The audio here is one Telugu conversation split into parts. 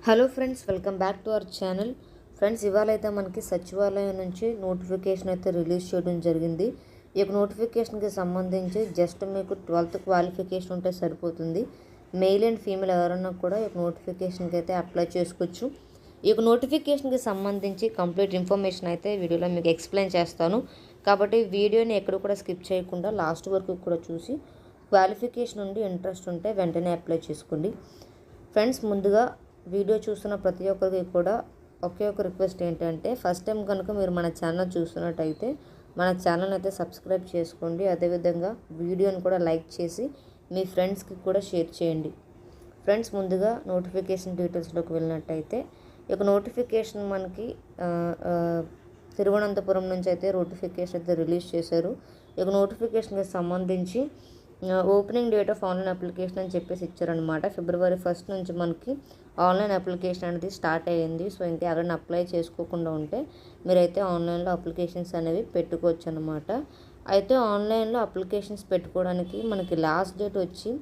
Hello friends, welcome back to our channel. Friends, ఇవాళ అయితే మనకి సచివాలయం నుంచి నోటిఫికేషన్ అయితే రిలీజ్ చేయడం జరిగింది. ఈ యొక్క నోటిఫికేషన్కి సంబంధించి జస్ట్ మీకు 12th క్వాలిఫికేషన్ ఉంటే సరిపోతుంది. మెయిల్ అండ్ ఫీమేల్ ఎవరన్నా కూడా ఈ యొక్క నోటిఫికేషన్కి అయితే అప్లై చేసుకోవచ్చు. ఈ యొక్క నోటిఫికేషన్కి సంబంధించి కంప్లీట్ ఇన్ఫర్మేషన్ అయితే వీడియోలో మీకు ఎక్స్ప్లెయిన్ చేస్తాను. కాబట్టి వీడియోని ఎక్కడ కూడా స్కిప్ చేయకుండా లాస్ట్ వరకు కూడా చూసి క్వాలిఫికేషన్ నుండి ఇంట్రెస్ట్ ఉంటే వెంటనే అప్లై చేసుకోండి. ఫ్రెండ్స్, ముందుగా వీడియో చూస్తున్న ప్రతి ఒక్కరికి కూడా ఒకే ఒక రిక్వెస్ట్ ఏంటంటే, ఫస్ట్ టైం కనుక మీరు మన ఛానల్ చూస్తున్నట్టయితే మన ఛానల్ అయితే సబ్స్క్రైబ్ చేసుకోండి. అదేవిధంగా వీడియోని కూడా లైక్ చేసి మీ ఫ్రెండ్స్కి కూడా షేర్ చేయండి. ఫ్రెండ్స్, ముందుగా నోటిఫికేషన్ డీటెయిల్స్లోకి వెళ్ళినట్టయితే ఈ యొక్క నోటిఫికేషన్ మనకి తిరువనంతపురం నుంచి అయితే నోటిఫికేషన్ అయితే రిలీజ్ చేశారు. ఈ యొక్క నోటిఫికేషన్కి సంబంధించి opening date of online application అని చెప్పేసి ఇచ్చారనమాట. February 1st నుంచి మనకి ఆన్లైన్ అప్లికేషన్ అనేది స్టార్ట్ అయ్యింది. సో ఇంకా ఎవరైనా అప్లై చేసుకోకుండా ఉంటే మీరైతే ఆన్లైన్లో అప్లికేషన్స్ అనేవి పెట్టుకోవచ్చు అనమాట. అయితే ఆన్లైన్లో అప్లికేషన్స్ పెట్టుకోవడానికి మనకి లాస్ట్ డేట్ వచ్చి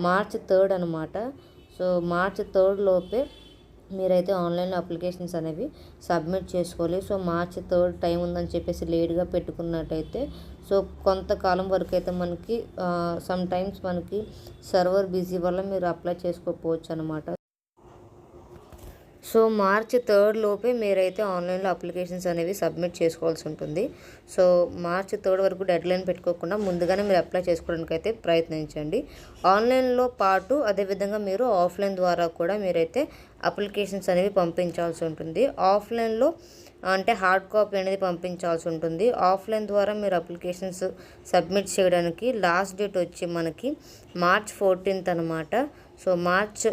March 3rd అనమాట. సో March 3rd లోపే మీరైతే ఆన్లైన్లో అప్లికేషన్స్ అనేవి సబ్మిట్ చేసుకోవాలి. సో March 3rd టైం ఉందని చెప్పేసి లేట్గా పెట్టుకున్నట్టయితే సో కొంతకాలం వరకు అయితే మనకి సమ్ టైమ్స్ మనకి సర్వర్ బిజీ వల్ల మీరు అప్లై చేసుకోకపోవచ్చు అనమాట. సో March 3rd లోపే మీరైతే ఆన్లైన్లో అప్లికేషన్స్ అనేవి సబ్మిట్ చేసుకోవాల్సి ఉంటుంది. సో March 3rd వరకు డెడ్లైన్ పెట్టుకోకుండా ముందుగానే మీరు అప్లై చేసుకోవడానికి అయితే ప్రయత్నించండి. ఆన్లైన్లో పాటు అదేవిధంగా మీరు ఆఫ్లైన్ ద్వారా కూడా మీరైతే అప్లికేషన్స్ అనేవి పంపించాల్సి ఉంటుంది. ఆఫ్లైన్లో అంటే హార్డ్ కాపీ అనేది పంపించాల్సి ఉంటుంది. ఆఫ్లైన్ ద్వారా మీరు అప్లికేషన్స్ సబ్మిట్ చేయడానికి లాస్ట్ డేట్ వచ్చి మనకి March 14th అనమాట. సో March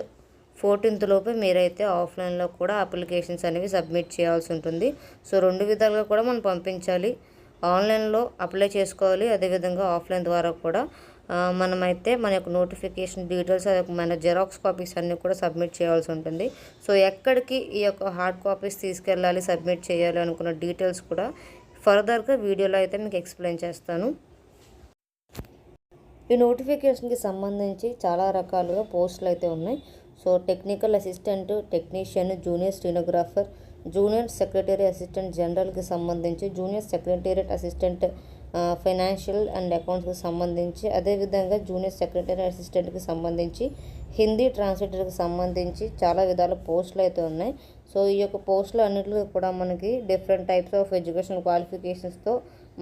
14th లోపే మీరైతే ఆఫ్లైన్లో కూడా అప్లికేషన్స్ అనేవి సబ్మిట్ చేయాల్సి ఉంటుంది. సో రెండు విధాలుగా కూడా మనం పంపించాలి. ఆన్లైన్లో అప్లై చేసుకోవాలి, అదేవిధంగా ఆఫ్లైన్ ద్వారా కూడా మనమైతే మన యొక్క నోటిఫికేషన్ డీటెయిల్స్ మన జెరాక్స్ కాపీస్ అన్నీ కూడా సబ్మిట్ చేయాల్సి ఉంటుంది. సో ఎక్కడికి ఈ యొక్క హార్డ్ కాపీస్ తీసుకెళ్ళాలి, సబ్మిట్ చేయాలి అనుకున్న డీటెయిల్స్ కూడా ఫర్దర్గా వీడియోలో అయితే మీకు ఎక్స్ప్లెయిన్ చేస్తాను. ఈ నోటిఫికేషన్కి సంబంధించి చాలా రకాలుగా పోస్టులు అయితే ఉన్నాయి. So technical assistant, technician, junior stenographer, junior secretary assistant జనరల్కి సంబంధించి, junior secretariat assistant financial and అకౌంట్స్కి సంబంధించి, అదేవిధంగా జూనియర్ సెక్రటరీ అసిస్టెంట్కి సంబంధించి, హిందీ ట్రాన్స్లేటర్కి సంబంధించి చాలా విధాల పోస్టులు అయితే ఉన్నాయి. సో ఈ యొక్క పోస్టులు అన్నింటిలో కూడా మనకి డిఫరెంట్ టైప్స్ ఆఫ్ ఎడ్యుకేషన్ క్వాలిఫికేషన్స్తో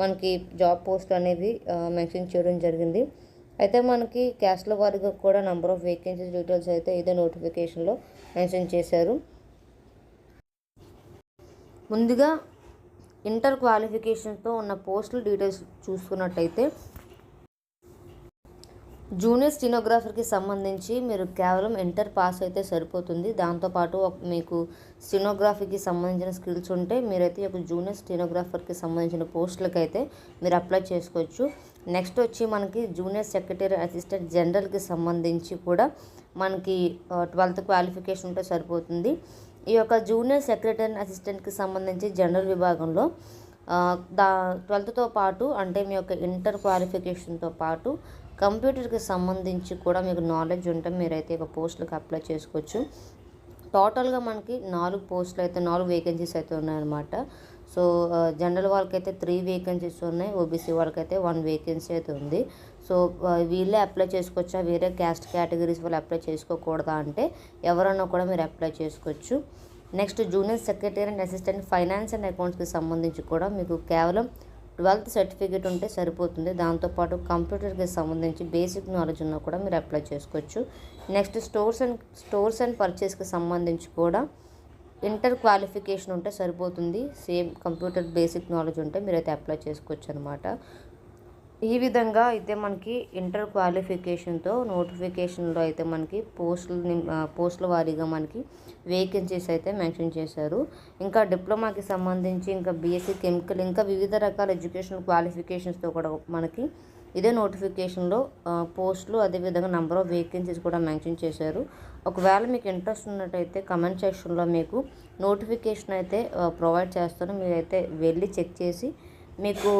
మనకి జాబ్ పోస్టులు అనేవి మెన్షన్ చేయడం జరిగింది. అయితే మనకి క్యాస్ట్ల వారీగా కూడా నెంబర్ ఆఫ్ వేకెన్సీస్ డీటెయిల్స్ అయితే ఇదే నోటిఫికేషన్లో మెన్షన్ చేశారు. ముందుగా ఇంటర్ క్వాలిఫికేషన్తో ఉన్న పోస్టుల డీటెయిల్స్ చూసుకున్నట్టయితే జూనియర్ స్టెనోగ్రాఫర్కి సంబంధించి మీరు కేవలం ఇంటర్ పాస్ అయితే సరిపోతుంది. దాంతోపాటు మీకు స్టెనోగ్రఫీకి సంబంధించిన స్కిల్స్ ఉంటే మీరైతే ఒక జూనియర్ స్టెనోగ్రాఫర్కి సంబంధించిన పోస్టులకు అయితే మీరు అప్లై చేసుకోవచ్చు. నెక్స్ట్ వచ్చి మనకి జూనియర్ సెక్రటరీ అసిస్టెంట్ జనరల్కి సంబంధించి కూడా మనకి 12th క్వాలిఫికేషన్ ఉంటే సరిపోతుంది. ఈ యొక్క జూనియర్ సెక్రటరీ అసిస్టెంట్కి సంబంధించి జనరల్ విభాగంలో 12th పాటు అంటే మీ యొక్క ఇంటర్ క్వాలిఫికేషన్తో పాటు కంప్యూటర్కి సంబంధించి కూడా మీకు నాలెడ్జ్ ఉంటే మీరైతే ఒక పోస్టులకు అప్లై చేసుకోవచ్చు. టోటల్గా మనకి 4 పోస్టులు అయితే 4 వేకెన్సీస్ అయితే ఉన్నాయన్నమాట. సో జనరల్ వాళ్ళకైతే 3 వేకెన్సీస్ ఉన్నాయి, ఓబీసీ వాళ్ళకైతే 1 వేకెన్సీ అయితే ఉంది. సో వీళ్ళే అప్లై చేసుకోవచ్చా, వేరే క్యాస్ట్ కేటగిరీస్ వాళ్ళు అప్లై చేసుకోకూడదా అంటే ఎవరన్నా కూడా మీరు అప్లై చేసుకోవచ్చు. Next junior secretary and assistant finance and అకౌంట్స్కి సంబంధించి కూడా మీకు కేవలం 12th సర్టిఫికేట్ ఉంటే సరిపోతుంది. దాంతోపాటు కంప్యూటర్కి సంబంధించి బేసిక్ నాలెడ్జ్ ఉన్నా కూడా మీరు అప్లై చేసుకోవచ్చు. నెక్స్ట్ స్టోర్స్ అండ్ పర్చేస్కి సంబంధించి కూడా ఇంటర్ క్వాలిఫికేషన్ ఉంటే సరిపోతుంది. సేమ్ కంప్యూటర్ బేసిక్ నాలెడ్జ్ ఉంటే మీరైతే అప్లై చేసుకోవచ్చు అనమాట. ఈ విధంగా అయితే మనకి ఇంటర్ క్వాలిఫికేషన్తో నోటిఫికేషన్లో అయితే మనకి పోస్టుల వారీగా మనకి వేకెన్సీస్ అయితే మెన్షన్ చేశారు. ఇంకా డిప్లొమాకి సంబంధించి ఇంకా బీఎస్సీ కెమికల్ ఇంకా వివిధ రకాల ఎడ్యుకేషనల్ క్వాలిఫికేషన్స్తో కూడా మనకి ఇదే నోటిఫికేషన్లో పోస్టులు అదేవిధంగా నెంబర్ ఆఫ్ వేకెన్సీస్ కూడా మెన్షన్ చేశారు. ఒకవేళ మీకు ఇంట్రెస్ట్ ఉన్నట్టయితే కమెంట్ సెక్షన్లో మీకు నోటిఫికేషన్ అయితే ప్రొవైడ్ చేస్తాను. మీరైతే వెళ్ళి చెక్ చేసి మీకు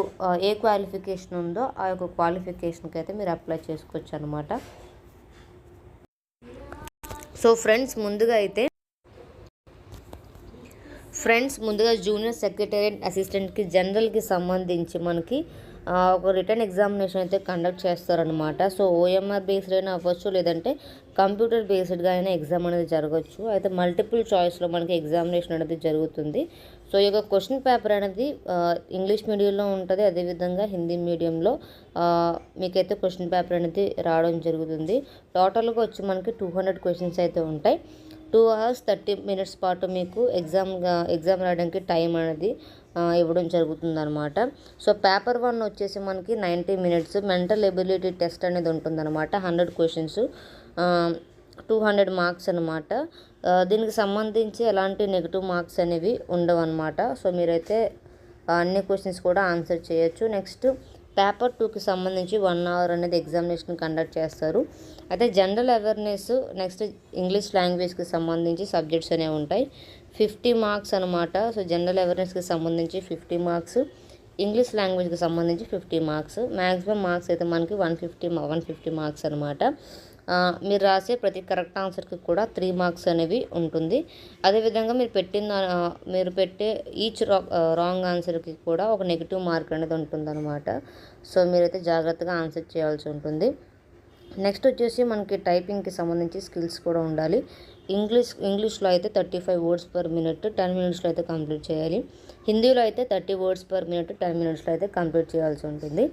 ఏ క్వాలిఫికేషన్ ఉందో ఆ యొక్క క్వాలిఫికేషన్కి అయితే మీరు అప్లై చేసుకోవచ్చు అనమాట. సో ఫ్రెండ్స్ ముందుగా జూనియర్ సెక్రటేరియట్ అసిస్టెంట్కి జనరల్కి సంబంధించి మనకి ఒక రిటర్న్ ఎగ్జామినేషన్ అయితే కండక్ట్ చేస్తారనమాట. సో ఓఎంఆర్ బేస్డ్ అయినా అవ్వచ్చు, లేదంటే కంప్యూటర్ బేస్డ్గా అయినా ఎగ్జామ్ అనేది జరగవచ్చు. అయితే మల్టిపుల్ చాయిస్లో మనకి ఎగ్జామినేషన్ అనేది జరుగుతుంది. సో ఈ యొక్క క్వశ్చన్ పేపర్ అనేది ఇంగ్లీష్ మీడియంలో ఉంటుంది, అదేవిధంగా హిందీ మీడియంలో మీకైతే క్వశ్చన్ పేపర్ అనేది రావడం జరుగుతుంది. టోటల్గా వచ్చి మనకి 200 క్వశ్చన్స్ అయితే ఉంటాయి. 2 hours 30 minutes పాటు మీకు ఎగ్జామ్ రాయడానికి టైం అనేది ఇవ్వడం జరుగుతుందన్నమాట. సో పేపర్ 1 వచ్చేసి మనకి 90 minutes మెంటల్ ఎబిలిటీ టెస్ట్ అనేది ఉంటుందన్నమాట. 100 క్వశ్చన్స్ 200 మార్క్స్ అనమాట. దీనికి సంబంధించి ఎలాంటి నెగిటివ్ మార్క్స్ అనేవి ఉండవు అనమాట. సో మీరైతే అన్ని క్వశ్చన్స్ కూడా ఆన్సర్ చేయొచ్చు. నెక్స్ట్ పేపర్ 2కి సంబంధించి 1 hour అనేది ఎగ్జామినేషన్ కండక్ట్ చేస్తారు. అయితే జనరల్ అవేర్నెస్, నెక్స్ట్ ఇంగ్లీష్ లాంగ్వేజ్కి సంబంధించి సబ్జెక్ట్స్ అనేవి ఉంటాయి. 50 మార్క్స్ అనమాట. సో జనరల్ అవేర్నెస్కి సంబంధించి 50 మార్క్స్, ఇంగ్లీష్ లాంగ్వేజ్కి సంబంధించి 50 మార్క్స్. మ్యాక్సిమం మార్క్స్ అయితే మనకి 150 మార్క్స్ అనమాట. మీరు రాసే ప్రతి కరెక్ట్ ఆన్సర్కి కూడా 3 మార్క్స్ అనేవి ఉంటుంది. అదేవిధంగా మీరు పెట్టే ఈచ్ రాంగ్ ఆన్సర్కి కూడా ఒక నెగిటివ్ మార్క్ అనేది ఉంటుందన్నమాట. సో మీరైతే జాగ్రత్తగా ఆన్సర్ చేయాల్సి ఉంటుంది. నెక్స్ట్ వచ్చేసి మనకి టైపింగ్కి సంబంధించి స్కిల్స్ కూడా ఉండాలి. ఇంగ్లీష్లో అయితే 35 words per minute 10 minutesలో అయితే కంప్లీట్ చేయాలి. హిందీలో అయితే 30 words per minute 10 minutesలో అయితే కంప్లీట్ చేయాల్సి ఉంటుంది.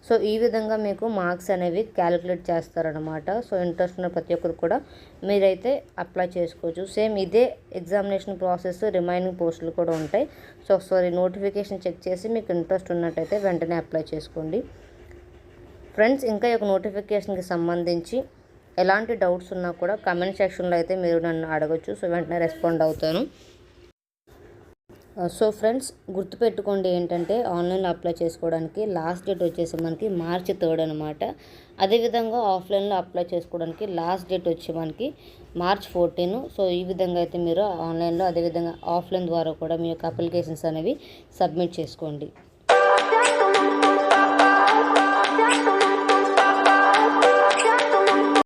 సో ఈ విధంగా మీకు మార్క్స్ అనేవి క్యాలిక్యులేట్ చేస్తారనమాట. సో ఇంట్రెస్ట్ ఉన్న ప్రతి ఒక్కరు కూడా మీరైతే అప్లై చేసుకోవచ్చు. సేమ్ ఇదే ఎగ్జామినేషన్ ప్రాసెస్ రిమైనింగ్ పోస్టులు కూడా ఉంటాయి. సో ఒకసారి నోటిఫికేషన్ చెక్ చేసి మీకు ఇంట్రెస్ట్ ఉన్నట్టయితే వెంటనే అప్లై చేసుకోండి. ఫ్రెండ్స్ ఇంకా ఈ యొక్క నోటిఫికేషన్కి సంబంధించి ఎలాంటి డౌట్స్ ఉన్నా కూడా కమెంట్ సెక్షన్లో అయితే మీరు నన్ను అడగచ్చు. సో వెంటనే రెస్పాండ్ అవుతాను. సో ఫ్రెండ్స్ గుర్తుపెట్టుకోండి ఏంటంటే ఆన్లైన్లో అప్లై చేసుకోవడానికి లాస్ట్ డేట్ వచ్చేసి మనకి March 3 అనమాట. అదేవిధంగా ఆఫ్లైన్లో అప్లై చేసుకోవడానికి లాస్ట్ డేట్ వచ్చి మనకి March 14. సో ఈ విధంగా అయితే మీరు ఆన్లైన్లో అదేవిధంగా ఆఫ్లైన్ ద్వారా కూడా మీ యొక్క అప్లికేషన్స్ అనేవి సబ్మిట్ చేసుకోండి.